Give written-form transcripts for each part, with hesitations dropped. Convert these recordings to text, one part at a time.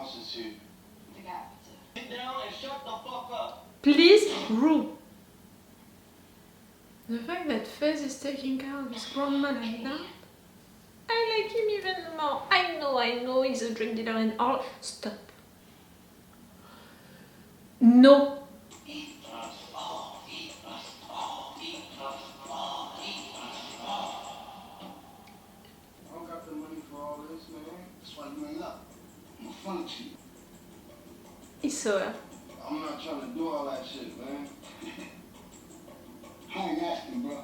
else is here? The captain. Sit down and shut the fuck up. Please, Rue. The fact that Fez is taking care of his grandma like that, I like him even more. I know, he's a drug dealer and all. Stop. No. He saw her. I'm not trying to do all that shit, man. I ain't asking, bro.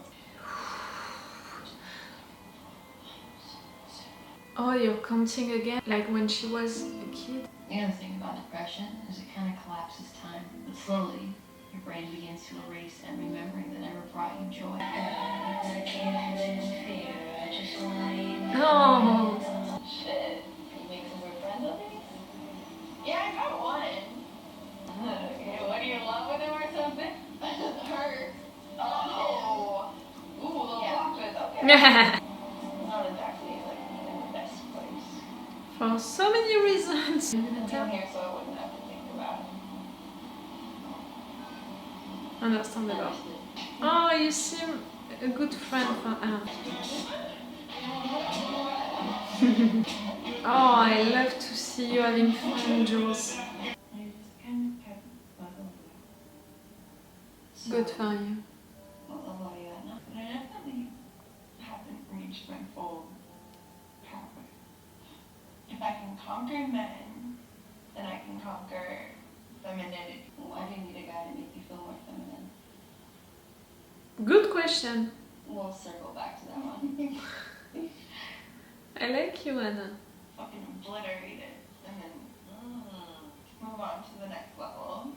Oh, you're counting again? Like when she was a kid? The other thing about depression is it kind of collapses time, but slowly your brain begins to erase and remembering that never brought you joy. No. Shit, can you make some more friends with me? Yeah, I got one. Okay, what, are you in love with him or something? Her. Oh. Ooh, little chocolate, okay. Not exactly like in the best place. For so many reasons. I'm down here so I wouldn't have to think about it. Understandable. Oh, you seem a good friend for her. Oh, I love to see you having fun, Jules. Good for you. But I definitely haven't reached my full power. If I can conquer men, then I can conquer femininity. Why do you need a guy to make you feel more feminine? Good question. We'll circle back to that one. I like you, Anna. Fucking obliterate it, and then move on to the next level.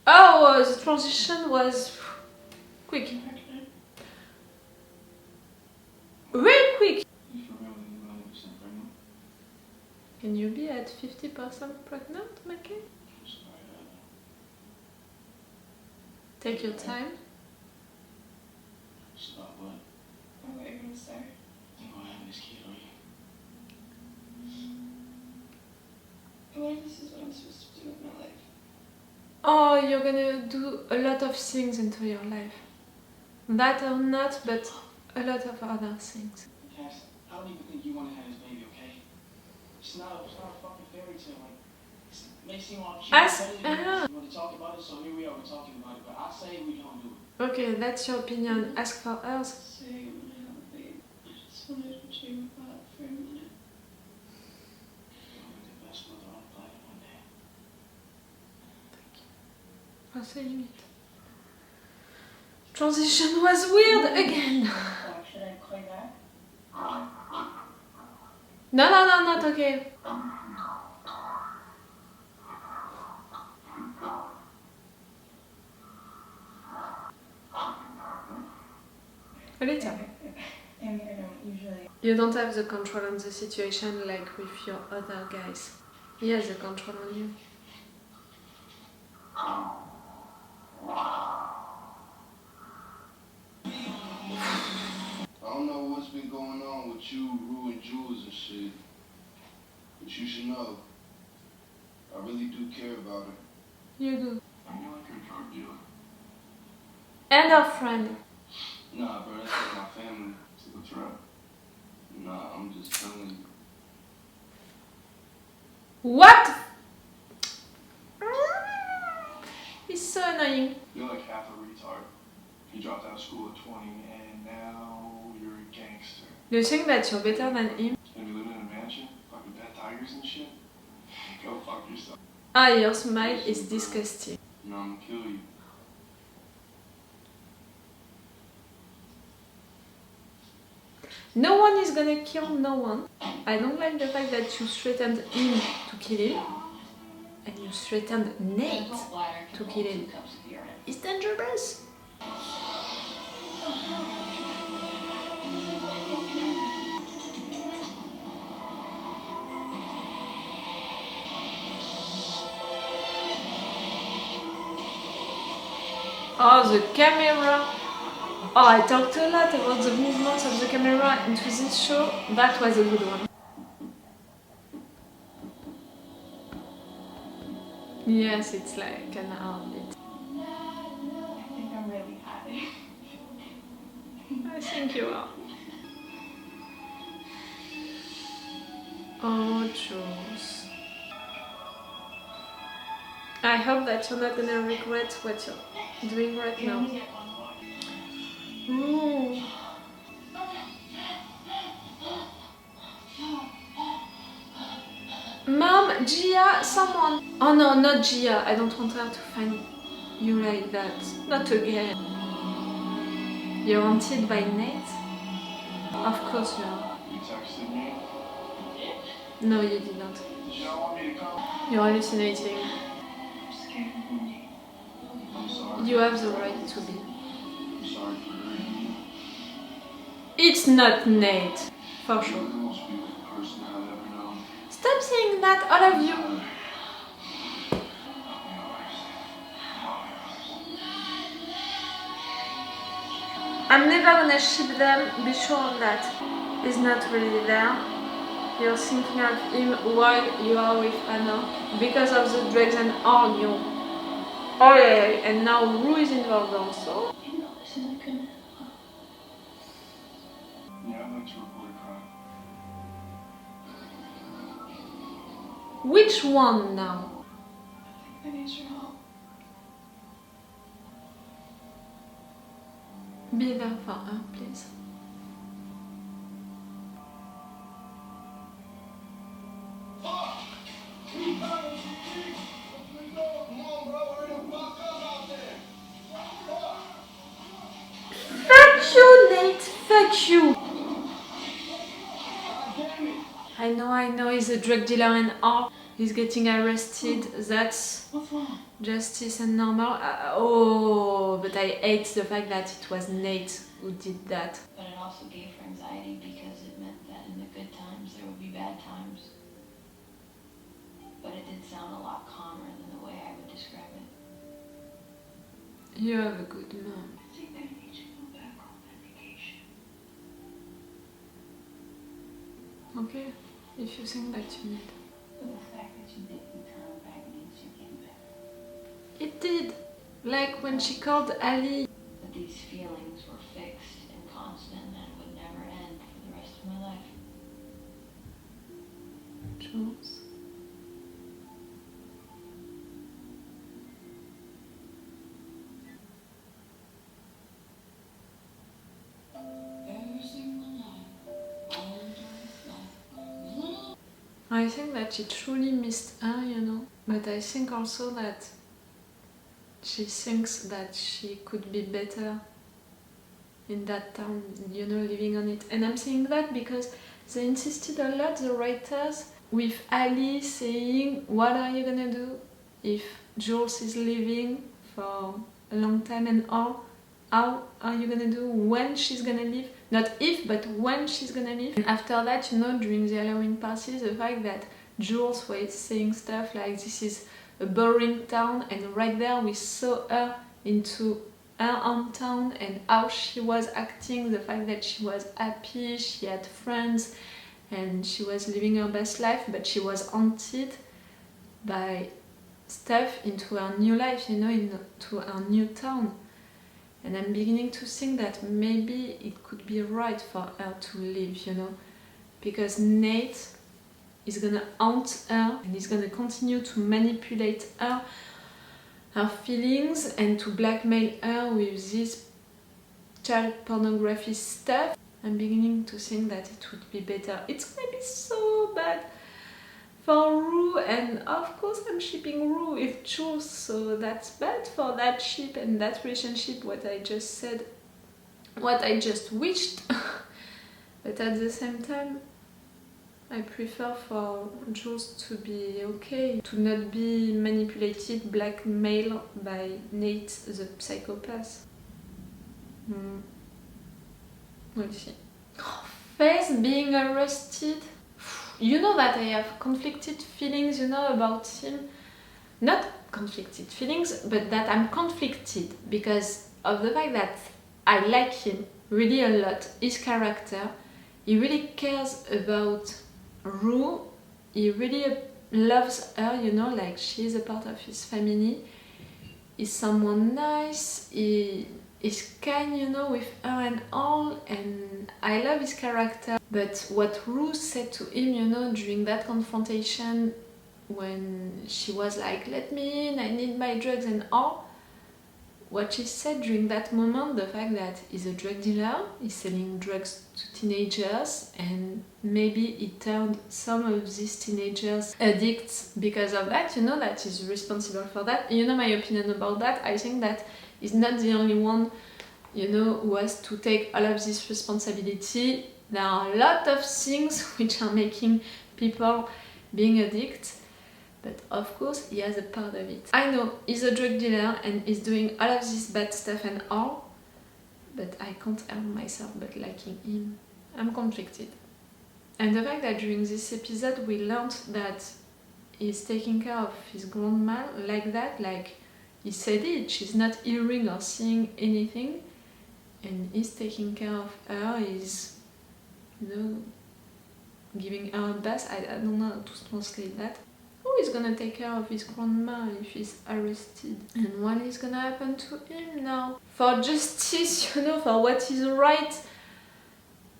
Oh, the transition was quick. Very quick. You for real, you 100% pregnant? Can you be at 50% pregnant, Mackie? Sorry, Take your time. stop what? What are you gonna say? You gonna have this kid, are you? What if this is what I'm supposed to do with my life? Oh, you're gonna do a lot of things into your life. That or not, but a lot of other things. Cass, I don't even think you want to have this baby, okay? It's not a fucking fairy tale. Like, it may seem all cute. You want to talk about it, so here we are, we're talking about it. But I say we don't do it. Okay, that's your opinion. Ask for hers. Say when I have a baby. I just wanted to dream about it for a minute. You'll be the best mother on the planet one day. For saying it. Transition was weird again. Should I call you back? No, not okay. A little. I mean, I don't usually. You don't have the control on the situation like with your other guys. He has the control on you. I don't know what's been going on with you, Rue, and Jules and shit. But you should know, I really do care about her. You do. I know I could drug dealer. And our friend. Nah, bro, that's like my family. So what's wrong? Nah, I'm just telling you. What? He's so annoying. You're like half a retard. You dropped out of school at 20 and now you're a gangster. Do you think that you're better than him? And you live in a mansion? Fucking pet tigers and shit? Go fuck yourself. Ah, your smile is disgusting. No, I'm gonna kill you. No one is gonna kill no one. I don't like the fact that you threatened him to kill him. And you threatened Nate to kill him. It's dangerous. Oh, the camera. Oh, I talked a lot about the movements of the camera into this show. That was a good one. Yes, it's like an heartbeat. I think I'm really high. I think you are. Oh, Jules. I hope that you're not gonna regret what you're doing right You now. only get one more. Ooh. Mom, Gia, someone. Oh no, not Gia. I don't want her to find you like that. Not again. You're haunted by Nate? Of course you are. You texted me? No, you didn't. Did you not want me to come? You're hallucinating. I'm scared of Mooney. I'm sorry. You have the right to be. I'm sorry for hurting you. It's not Nate. For You're sure. the most beautiful person I've ever known. Stop saying that, all of you. I'm never gonna ship them, be sure of that. He's not really there. You're thinking of him while you are with Anna because of the drugs and all you. Oh yeah, and now Rue is involved also. You know this isn't gonna. Yeah, I'd like to report a crime. Which one now? I need your help. Be there for her, please. Fuck you, Nate! Fuck you! I know, he's a drug dealer and all. He's getting arrested. That's What's wrong? justice and normal. Oh, but I hate the fact that it was Nate who did that. But it also gave her anxiety because it meant that in the good times there would be bad times. But it did sound a lot calmer than the way I would describe it. You have a good mom. I think I need to go back on that vacation. Okay, if you think that you need. But the fact that you didn't turn back means you came back. It did. Like when she called Ali. But these feelings were fixed and constant and would never end for the rest of my life. Jules. Every single night, all into his life. I think that she truly missed her, you know. But I think also that she thinks that she could be better in that town, you know, living on it. And I'm saying that because they insisted a lot, the writers, with Ali saying, what are you gonna do if Jules is living for a long time and all? How are you gonna do when she's gonna leave? Not if, but when she's gonna leave. And after that, you know, during the Halloween party, the fact that Jules was saying stuff like, this is a boring town, and right there we saw her into her hometown and how she was acting, the fact that she was happy, she had friends, and she was living her best life, but she was haunted by stuff into her new life, you know, into her new town. And I'm beginning to think that maybe it could be right for her to leave, you know, because Nate is gonna haunt her and he's gonna continue to manipulate her feelings and to blackmail her with this child pornography stuff. I'm beginning to think that it would be better. It's gonna be so bad for Rue, and of course I'm shipping Rue with Jules, so that's bad for that ship and that relationship, what I just said, what I just wished. But at the same time, I prefer for Jules to be okay, to not be manipulated, blackmailed by Nate the psychopath. We'll see. Faith being arrested. You know that I have conflicted feelings, you know, about him. Not conflicted feelings, but that I'm conflicted because of the fact that I like him really a lot, his character. He really cares about Rue. He really loves her, you know, like she is a part of his family. He's someone nice, he is kind, you know, with her and all, and I love his character. But what Rue said to him, you know, during that confrontation, when she was like, let me in, I need my drugs and all, what she said during that moment, the fact that he's a drug dealer, he's selling drugs to teenagers, and maybe he turned some of these teenagers addicts because of that, you know, that he's responsible for that. You know my opinion about that. I think that he's not the only one, you know, who has to take all of this responsibility. There are a lot of things which are making people being addicts. But of course, he has a part of it. I know he's a drug dealer and he's doing all of this bad stuff and all, but I can't help myself but liking him. I'm conflicted. And the fact that during this episode we learned that he's taking care of his grandma like that, like he said it, she's not hearing or seeing anything, and he's taking care of her, he's, you know, giving her a bath. I don't know how to translate that. Who is gonna take care of his grandma if he's arrested? And what is gonna happen to him now? For justice, you know, for what is right.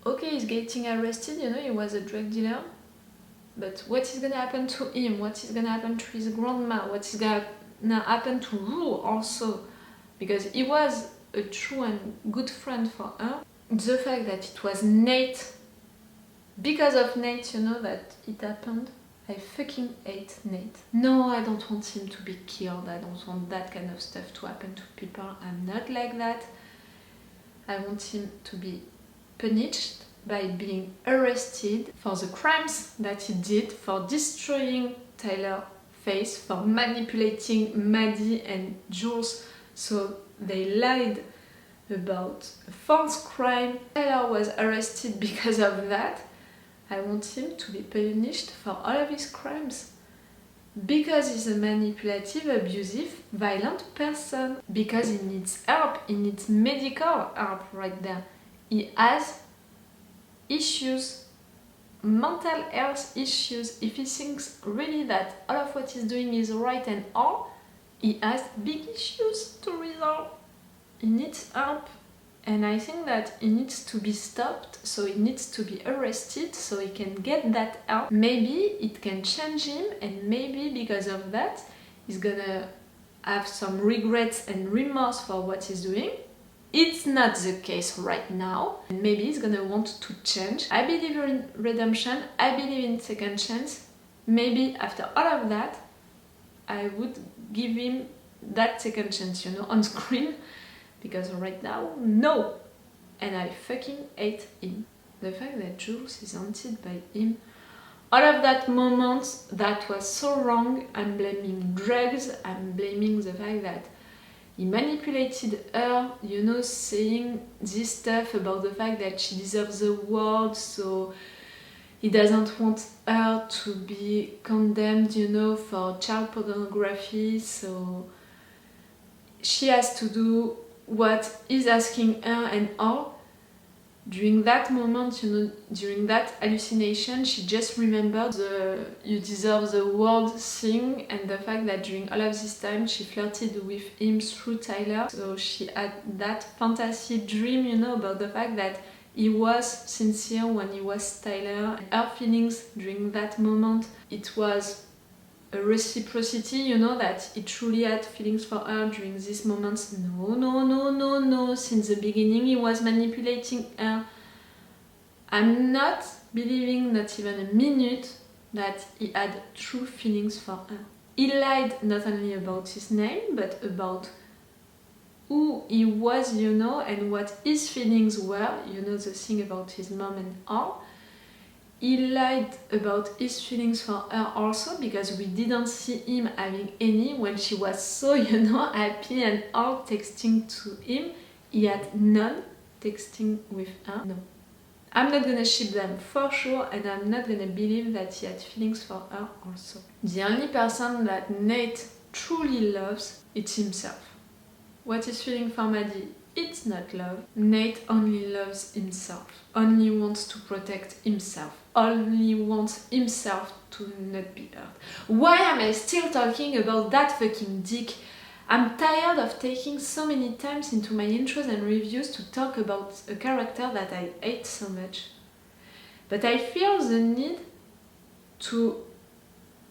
Okay, he's getting arrested, you know, he was a drug dealer. But what is gonna happen to him? What is gonna happen to his grandma? What is gonna happen to Rue also? Because he was a true and good friend for her. The fact that it was Nate, because of Nate, you know, that it happened. I fucking hate Nate. No, I don't want him to be killed. I don't want that kind of stuff to happen to people. I'm not like that. I want him to be punished by being arrested for the crimes that he did, for destroying Tyler's face, for manipulating Maddie and Jules so they lied about a false crime. Tyler was arrested because of that. I want him to be punished for all of his crimes. Because he's a manipulative, abusive, violent person. Because he needs help, he needs medical help right there. He has issues, mental health issues. If he thinks really that all of what he's doing is right and all, he has big issues to resolve. He needs help. And I think that he needs to be stopped, so he needs to be arrested, so he can get that help. Maybe it can change him, and maybe because of that, he's gonna have some regrets and remorse for what he's doing. It's not the case right now, and maybe he's gonna want to change. I believe in redemption, I believe in second chance. Maybe after all of that, I would give him that second chance, you know, on screen. Because right now, no! And I fucking hate him. The fact that Jules is haunted by him. All of that moment, that was so wrong. I'm blaming drugs, I'm blaming the fact that he manipulated her, you know, saying this stuff about the fact that she deserves the world, so he doesn't want her to be condemned, you know, for child pornography, so she has to do what he's asking her and all. During that moment, you know, during that hallucination, she just remembered the "you deserve the world" thing, and the fact that during all of this time she flirted with him through Tyler. So she had that fantasy dream, you know, about the fact that he was sincere when he was Tyler. Her feelings during that moment, it was a reciprocity, you know, that he truly had feelings for her during these moments. No. Since the beginning he was manipulating her. I'm not believing, not even a minute, that he had true feelings for her. He lied not only about his name, but about who he was, you know, and what his feelings were, you know, the thing about his mom and all. He lied about his feelings for her also, because we didn't see him having any when she was so, you know, happy and all texting to him. He had none texting with her. No. I'm not gonna ship them for sure, and I'm not gonna believe that he had feelings for her also. The only person that Nate truly loves is himself. What he's feeling for Maddie, It's not love. Nate only loves himself, only wants to protect himself, only wants himself to not be hurt. Why am I still talking about that fucking dick? I'm tired of taking so many times into my intros and reviews to talk about a character that I hate so much. But I feel the need to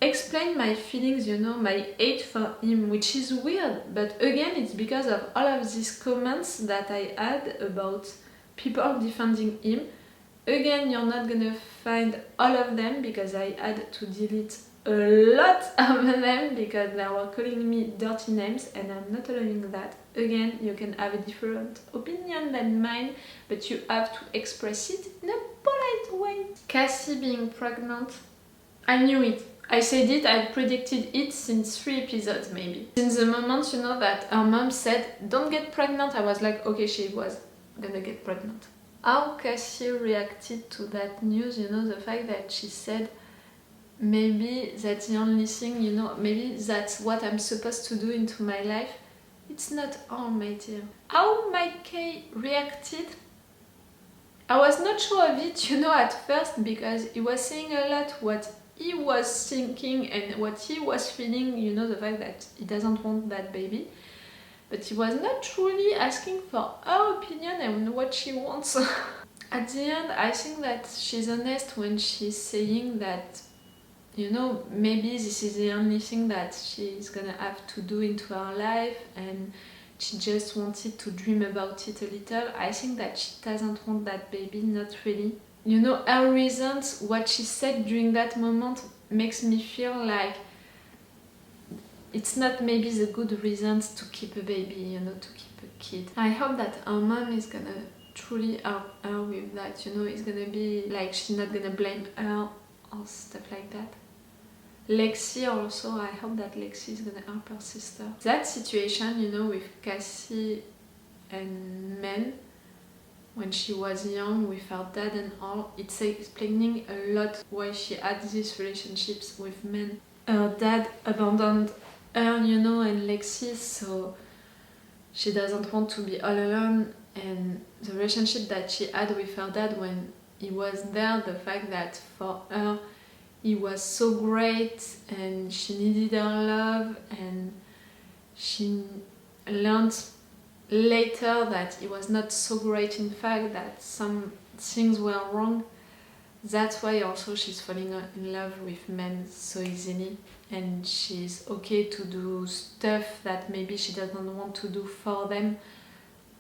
explain my feelings, my hate for him, which is weird, but again it's because of all of these comments that I had about people defending him. Again, you're not gonna find all of them because I had to delete a lot of them because they were calling me dirty names and I'm not allowing that. Again, you can have a different opinion than mine, but you have to express it in a polite way. Cassie being pregnant, I knew it. I said it, I predicted it since 3 episodes maybe. Since the moment, that her mom said, don't get pregnant, I was like, okay, she was gonna get pregnant. How Cassie reacted to that news, the fact that she said, maybe that's the only thing, maybe that's what I'm supposed to do into my life. It's not all, my dear. How Mike K reacted, I was not sure of it, at first, because he was saying a lot what he was thinking and what he was feeling, the fact that he doesn't want that baby. But he was not truly asking for her opinion and what she wants. At the end, I think that she's honest when she's saying that, maybe this is the only thing that she's gonna have to do into her life and she just wanted to dream about it a little. I think that she doesn't want that baby, not really. Her reasons, what she said during that moment makes me feel like it's not maybe the good reasons to keep a baby, to keep a kid. I hope that her mom is gonna truly help her with that, it's gonna be like she's not gonna blame her or stuff like that. Lexi also, I hope that Lexi is gonna help her sister. That situation, with Cassie and men, when she was young with her dad and all, it's explaining a lot why she had these relationships with men. Her dad abandoned her, and Lexi, so she doesn't want to be all alone, and the relationship that she had with her dad when he was there, the fact that for her he was so great and she needed her love, and she learned later that he was not so great, in fact, that some things were wrong. That's why also she's falling in love with men so easily, and she's okay to do stuff that maybe she doesn't want to do for them,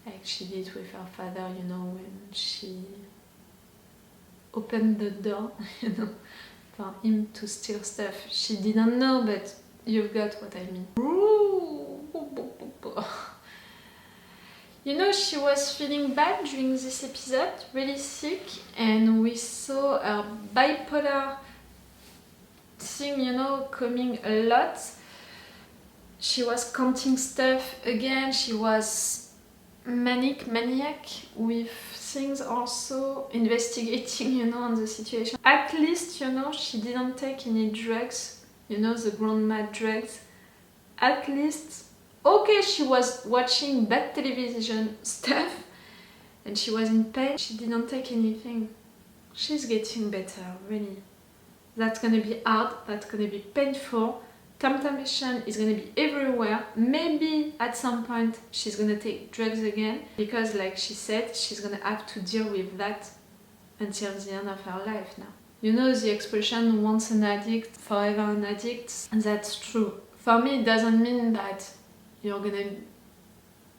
like she did with her father, when she opened the door, for him to steal stuff. She didn't know, but you've got what I mean. She was feeling bad during this episode, really sick, and we saw her bipolar thing, coming a lot. She was counting stuff again, she was maniac with things, also investigating, on the situation. At least, she didn't take any drugs, the grandma drugs. At least, okay, she was watching bad television stuff and she was in pain. She didn't take anything. She's getting better, really. That's gonna be hard, that's gonna be painful. Temptation is gonna be everywhere. Maybe at some point she's gonna take drugs again, because like she said, she's gonna have to deal with that until the end of her life now. The expression once an addict, forever an addict, and that's true. For me, it doesn't mean that you're gonna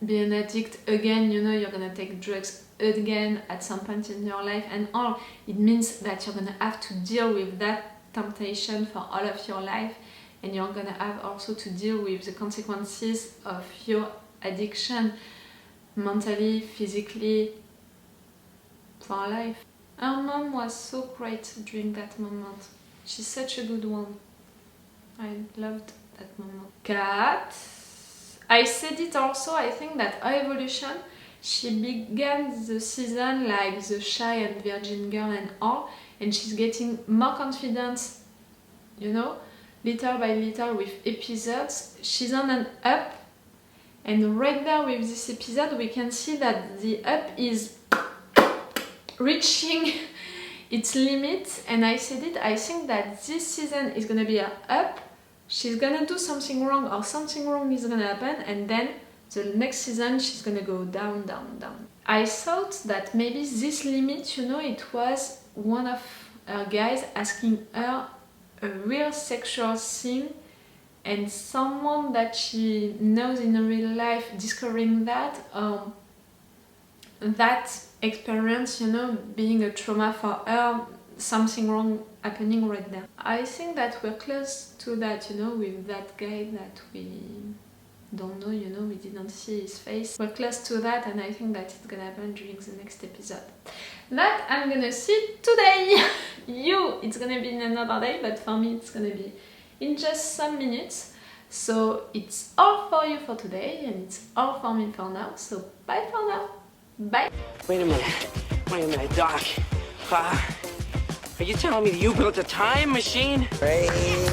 be an addict again, you're gonna take drugs again at some point in your life and all. It means that you're gonna have to deal with that temptation for all of your life, and you're gonna have also to deal with the consequences of your addiction, mentally, physically, for life. Her mom was so great during that moment. She's such a good one. I loved that moment. Kat, I said it also, I think that her evolution, she began the season like the shy and virgin girl and all, and she's getting more confidence, little by little with episodes. She's on an up, And right now with this episode we can see that the up is reaching its limit, and I said it, I think that this season is gonna be a up, she's gonna do something wrong or something wrong is gonna happen, and then the next season she's gonna go down, down, down. I thought that maybe this limit, you know, it was one of her guys asking her a real sexual thing, and someone that she knows in real life discovering that, that experience, you know, being a trauma for her, something wrong happening right now. I think that we're close to that, you know, with that guy that we don't know, you know, we didn't see his face. We're close to that, and I think that it's gonna happen during the next episode. That I'm gonna see today! It's gonna be in another day, but for me it's gonna be in just some minutes. So it's all for you for today, and it's all for me for now. So bye for now. Bye. Wait a minute, Doc. Are you telling me that you built a time machine? Crazy.